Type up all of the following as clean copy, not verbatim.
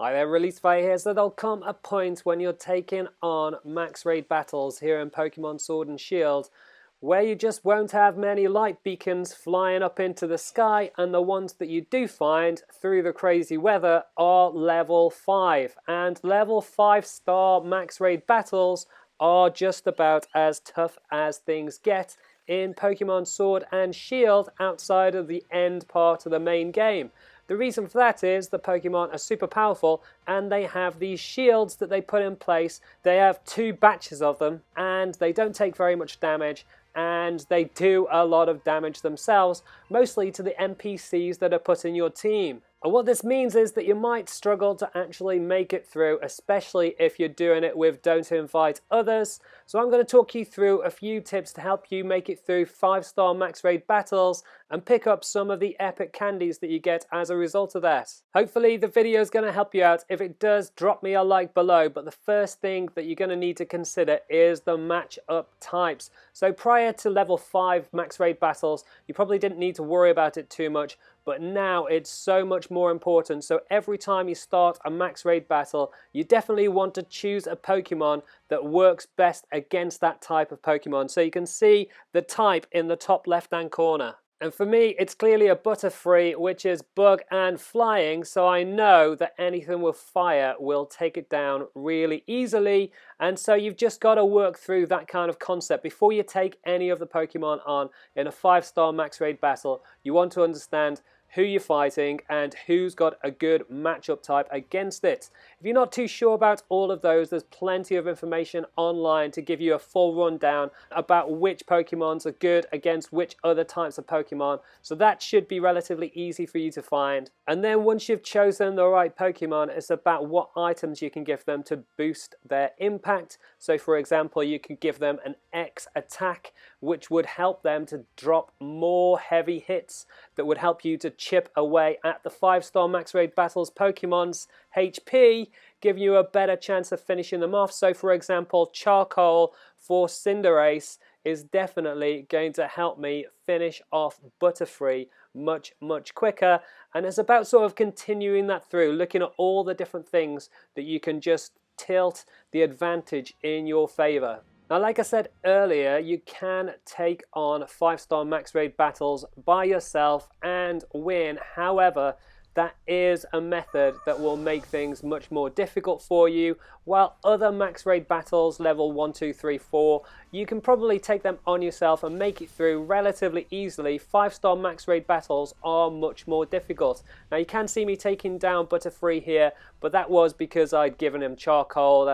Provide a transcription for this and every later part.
Hi there, Release Fire here. So there'll come a point when you're taking on max raid battles here in Pokemon Sword and Shield where you just won't have many light beacons flying up into the sky, and the ones that you do find through the crazy weather are level 5. And level 5-star max raid battles are just about as tough as things get in Pokemon Sword and Shield outside of the end part of the main game. The reason for that is the Pokemon are super powerful and they have these shields that they put in place. They have 2 batches of them and they don't take very much damage, and they do a lot of damage themselves, mostly to the NPCs that are put in your team. And what this means is that you might struggle to actually make it through, especially if you're doing it with Don't Invite Others. So I'm going to talk you through a few tips to help you make it through 5-star max raid battles and pick up some of the epic candies that you get as a result of that. Hopefully the video is going to help you out. If it does, drop me a like below. But the first thing that you're going to need to consider is the matchup types. So prior to level 5 max raid battles, you probably didn't need to worry about it too much. But now it's so much more important. So every time you start a max raid battle, you definitely want to choose a Pokemon that works best against that type of Pokemon. So you can see the type in the top left-hand corner. And for me, it's clearly a Butterfree, which is bug and flying, so I know that anything with fire will take it down really easily. And so you've just got to work through that kind of concept. Before you take any of the Pokemon on in a 5-star max raid battle, you want to understand who you're fighting and who's got a good matchup type against it. If you're not too sure about all of those, there's plenty of information online to give you a full rundown about which Pokemons are good against which other types of Pokemon. So that should be relatively easy for you to find. And then once you've chosen the right Pokemon, it's about what items you can give them to boost their impact. So for example, you could give them an X attack, which would help them to drop more heavy hits that would help you to chip away at the 5-star max raid battles Pokemon's HP, giving you a better chance of finishing them off. So for example, Charcoal for Cinderace is definitely going to help me finish off Butterfree much quicker. And it's about sort of continuing that through, looking at all the different things that you can just tilt the advantage in your favor. Now, like I said earlier, you can take on 5-star max raid battles by yourself and win. However, that is a method that will make things much more difficult for you. While other max raid battles, level 1, 2, 3, 4, you can probably take them on yourself and make it through relatively easily. 5-star max raid battles are much more difficult. Now you can see me taking down Butterfree here, but that was because I'd given him Charcoal,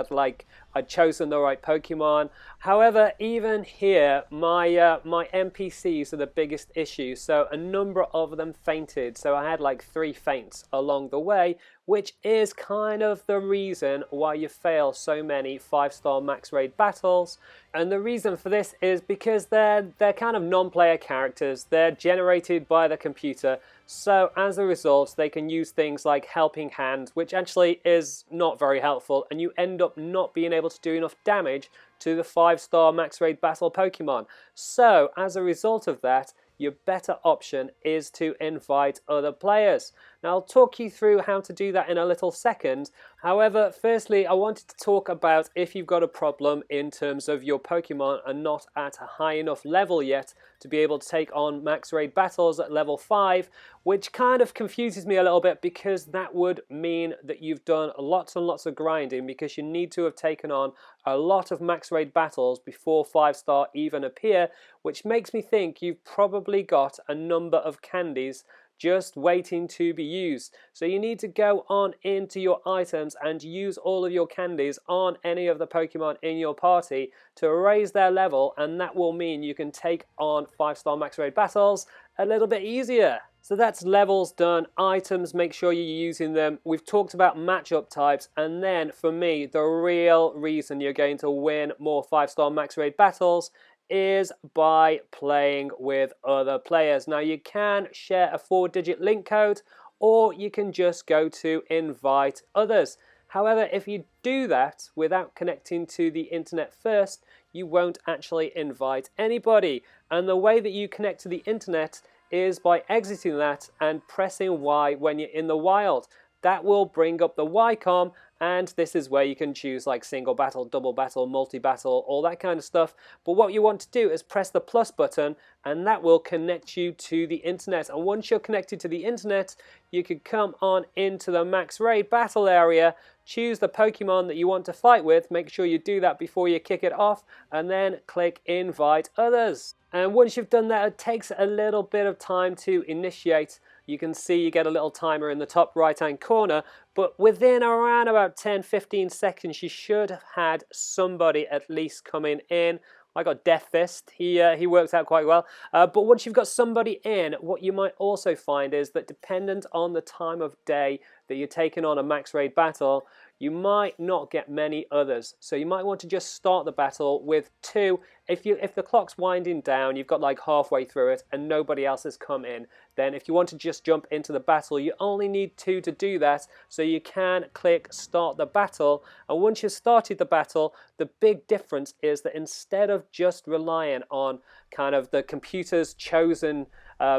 I'd chosen the right Pokemon. However, even here, my NPCs are the biggest issue. So a number of them fainted. So I had like 3 faints along the way, which is kind of the reason why you fail so many 5-star max raid battles. And the reason for this is because they're kind of non-player characters. They're generated by the computer. So as a result, they can use things like Helping Hand, which actually is not very helpful, and you end up not being able to do enough damage to the 5-star max raid battle Pokemon. So as a result of that, your better option is to invite other players. Now I'll talk you through how to do that in a little second. However, firstly, I wanted to talk about if you've got a problem in terms of your Pokemon are not at a high enough level yet to be able to take on max raid battles at level 5, which kind of confuses me a little bit because that would mean that you've done lots and lots of grinding, because you need to have taken on a lot of max raid battles before 5-star even appear, which makes me think you've probably got a number of candies just waiting to be used. So you need to go on into your items and use all of your candies on any of the Pokemon in your party to raise their level, and that will mean you can take on 5-star max raid battles a little bit easier. So that's levels done. Items, make sure you're using them. We've talked about matchup types, and then for me, the real reason you're going to win more 5-star max raid battles is by playing with other players. Now you can share a 4-digit link code, or you can just go to invite others. However, if you do that without connecting to the internet first, you won't actually invite anybody. And the way that you connect to the internet is by exiting that and pressing Y when you're in the wild. that will bring up the Y-com, and this is where you can choose like single battle, double battle, multi-battle, all that kind of stuff. But what you want to do is press the plus button, and that will connect you to the internet. And once you're connected to the internet, you can come on into the Max Raid battle area, choose the Pokemon that you want to fight with, make sure you do that before you kick it off, and then click invite others. And once you've done that, it takes a little bit of time to initiate. You can see you get a little timer in the top right hand corner, but within around about 10-15 seconds you should have had somebody at least coming in. I got Death Fist, he worked out quite well. But once you've got somebody in, what you might also find is that dependent on the time of day that you're taking on a Max Raid battle, you might not get many others. So you might want to just start the battle with 2. If the clock's winding down, you've got like halfway through it and nobody else has come in, then if you want to just jump into the battle, you only need 2 to do that. So you can click start the battle, and once you've started the battle, the big difference is that instead of just relying on kind of the computer's chosen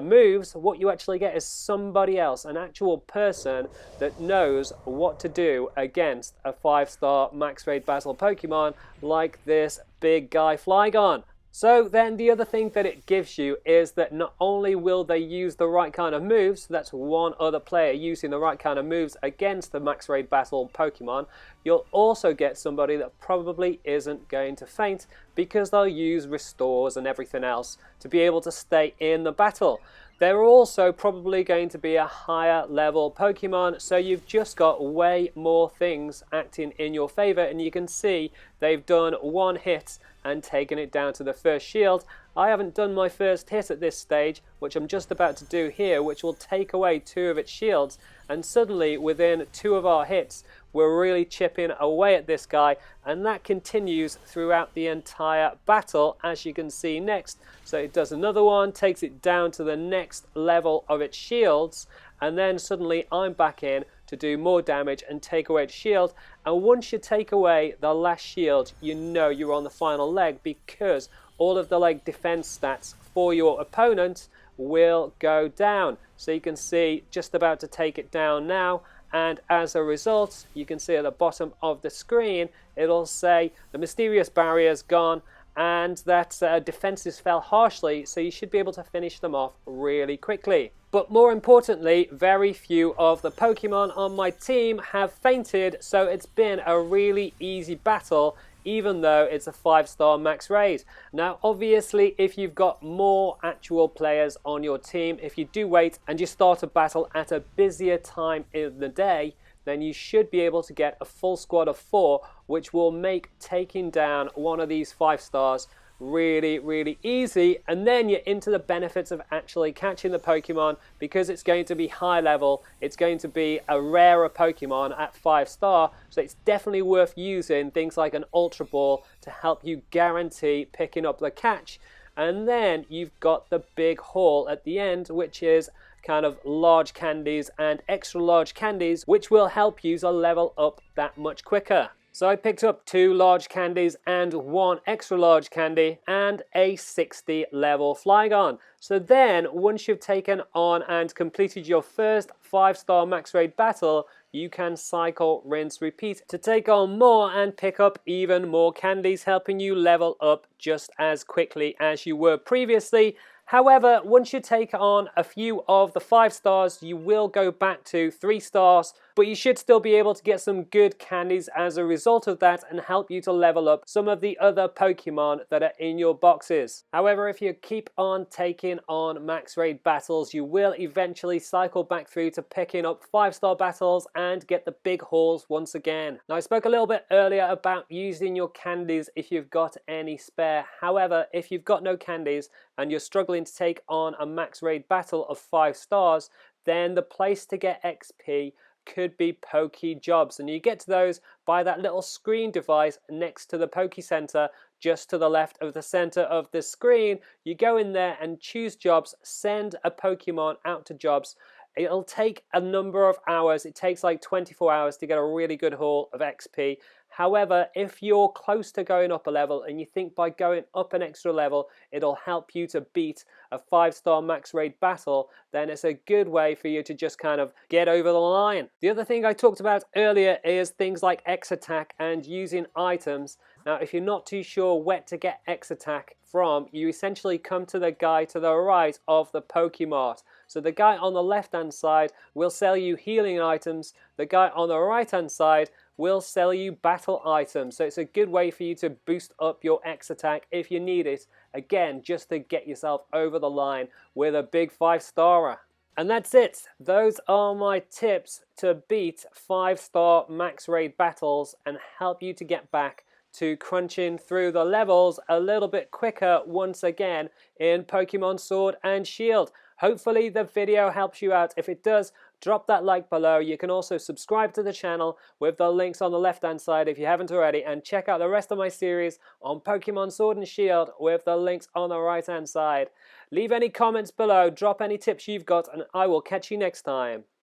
moves, what you actually get is somebody else, an actual person that knows what to do against a 5-star Max Raid battle Pokemon like this big guy Flygon. So then the other thing that it gives you is that not only will they use the right kind of moves, that's one other player using the right kind of moves against the Max Raid battle Pokemon, you'll also get somebody that probably isn't going to faint because they'll use restores and everything else to be able to stay in the battle. They're also probably going to be a higher level Pokemon, so you've just got way more things acting in your favor, and you can see they've done 1 hit and taken it down to the first shield. I haven't done my first hit at this stage, which I'm just about to do here, which will take away 2 of its shields, and suddenly within 2 of our hits we're really chipping away at this guy, and that continues throughout the entire battle, as you can see next. So it does another one, takes it down to the next level of its shields, and then suddenly I'm back in to do more damage and take away its shield. And once you take away the last shield, you know you're on the final leg, because all of the like defense stats for your opponent will go down. So you can see just about to take it down now, and as a result you can see at the bottom of the screen it'll say the mysterious barrier's gone and that defenses fell harshly, so you should be able to finish them off really quickly. But more importantly, very few of the Pokemon on my team have fainted, so it's been a really easy battle even though it's a 5-star Max Raid. Now obviously if you've got more actual players on your team, if you do wait and you start a battle at a busier time in the day, then you should be able to get a full squad of 4, which will make taking down one of these 5-stars really easy. And then you're into the benefits of actually catching the Pokemon, because it's going to be high level, it's going to be a rarer Pokemon at 5-star, so it's definitely worth using things like an Ultra Ball to help you guarantee picking up the catch. And then you've got the big haul at the end, which is kind of large candies and extra large candies, which will help you to level up that much quicker. So I picked up 2 large candies and 1 extra large candy and a 60 level Flygon. So then once you've taken on and completed your first 5-star Max Raid battle, you can cycle, rinse, repeat to take on more and pick up even more candies, helping you level up just as quickly as you were previously. However, once you take on a few of the 5-stars, you will go back to 3 stars, but you should still be able to get some good candies as a result of that and help you to level up some of the other Pokemon that are in your boxes. However, if you keep on taking on Max Raid battles, you will eventually cycle back through to picking up 5-star battles and get the big hauls once again. Now, I spoke a little bit earlier about using your candies if you've got any spare. However, if you've got no candies and you're struggling to take on a Max Raid battle of 5 stars, then the place to get XP could be Poke Jobs, and you get to those by that little screen device next to the Poke Center, just to the left of the center of the screen. You go in there and choose Jobs, send a Pokemon out to Jobs. It'll take a number of hours. It takes like 24 hours to get a really good haul of XP. However, if you're close to going up a level and you think by going up an extra level it'll help you to beat a 5-star max raid battle, then it's a good way for you to just kind of get over the line. The other thing I talked about earlier is things like X attack and using items. Now, if you're not too sure where to get X attack from, you essentially come to the guy to the right of the Pokemart. So the guy on the left hand side will sell you healing items. The guy on the right hand side will sell you battle items. So it's a good way for you to boost up your X attack if you need it. Again, just to get yourself over the line with a big 5-starer. And that's it. Those are my tips to beat 5-star max raid battles and help you to get back to crunching through the levels a little bit quicker once again in Pokemon Sword and Shield. Hopefully the video helps you out. If it does, drop that like below. You can also subscribe to the channel with the links on the left hand side if you haven't already, and check out the rest of my series on Pokemon Sword and Shield with the links on the right hand side. Leave any comments below, drop any tips you've got, and I will catch you next time.